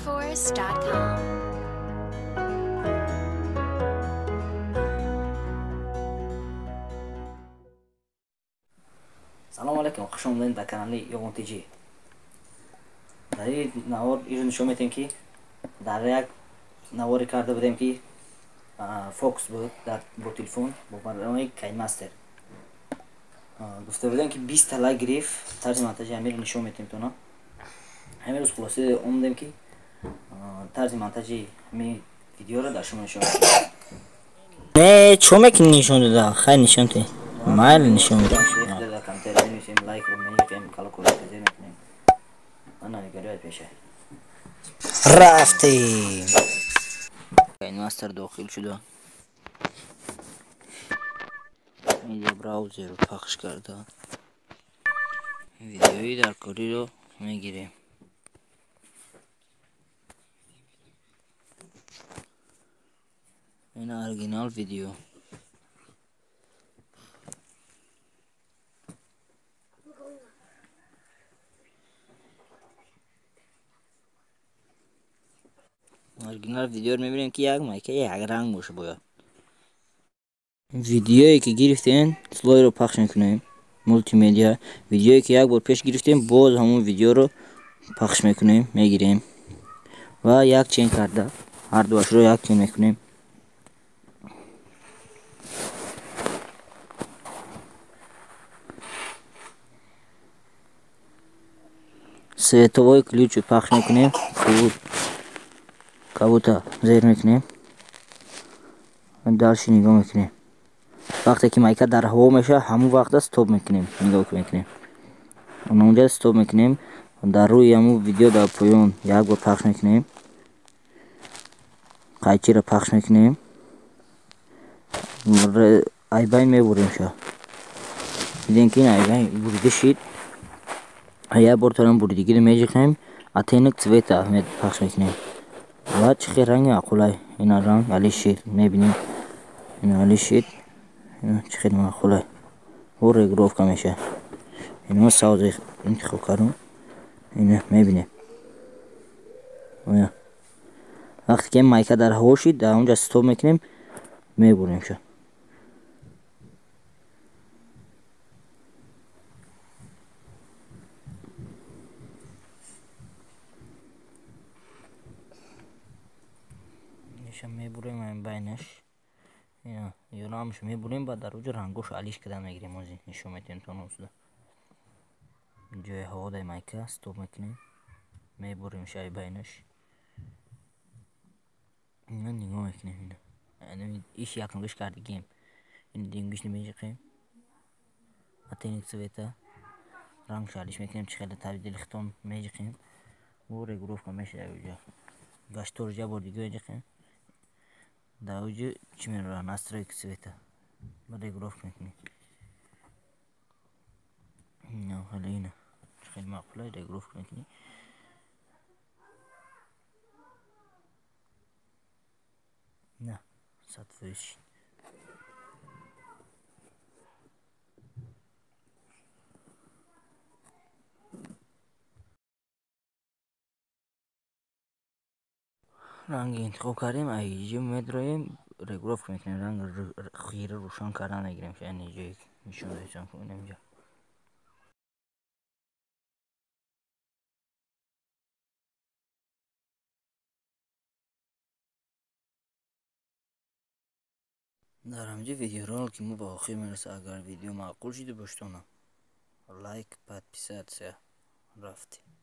SoundForce.com. سلام علیکم، خوش آمدید در کانال یوگان تیجی. در این نوار ایران نشون میدیم که در یک نواری کرده بودیم که فوکس بود با تلفن با برنامه کین مستر. گفته بودیم که 20 لایک گرفت. طرز مونتاژ همین نشون میدیم تو نه. همین روز خلاصه اومدیم که طرز مونتاژ همین ویدیو رو در شما نشون میدیم. نه چومک نشون داد خیلی نشون داد مال نشون داد در کامنت بنویسیم لایک رو میگیم کلا کلا تزیین میکنیم. انا نگرد پیشه رفتیم این ماستر داخل شده میدیا براوزر رو پخش کرده ویدیویی در کاری رو میگیریم این اورجینال ویدیو اورجینال ویدیو رو میبینیم که یک مایک یک رنگ باشه باید ویدیویی که گرفتین سلای رو پخش میکنیم مولتی میدیا ویدیویی که یک بار پیش گرفتیم باز همون ویدیو رو پخش میکنیم میگیریم و یک چین کرده هر دوش رو یک چین میکنیم سه تا کلیچ رو پخش میکنیم کبوتر زیر میکنیم و دالش نگاه میکنیم وقتی که مایکه در هوا میشه همون وقت استوب میکنیم نگاه میکنیم اونجا استوب میکنیم در روی همون ویدیو در پایان یک بار پخش میکنیم قیچی رو پخش میکنیم ایبین میبریم شا دیدین که این ایبین بریده شید یک بار ترم بریدگی رو میجکنیم اتینک цвета پخش میکنیم و چه رنگ معقولای این رنگ علی شید میبینیم این علی شید چه خیلی معقولای و ریگروف که میشه اینو ساوز انتخاب کردم اینو میبینیم وقتی که مایکه در هوا شید در اونجا استوب میکنیم میبریم شو میشه میبریم این بینش اینا یونا همش میبریم بعد در اونجا رنگوش علیش کدام میگیریم موزی نشون میتیم تو نوزده جای هوا در مایکه استوب میکنیم میبریم شای بینش اینا نگاه میکنیم اینا ایش یک نگوش کردگیم این دینگوش نمیجقیم اتینک цвета رنگ شالیش میکنیم چه خیلی تبدیل اختم میجقیم و ریگروف که میشه در اونجا گشتور جا بردگی میجقیم در اونجا چی میره نسترایک цвета با ریگروف میکنیم نه حالا اینه خیلی معقوله ریگروف میکنیم نه صدفش رنگ انتخاب کردیم ایجا میدرویم ریگروف میکنیم رنگ خیره روشن کردن نگیریم که این اینجا نشون دهیشان کنیم اینجا در همجا ویدیو رو که ما با آخر میرسه اگر ویدیو معقول شده باشتونه لایک подписаться رفتی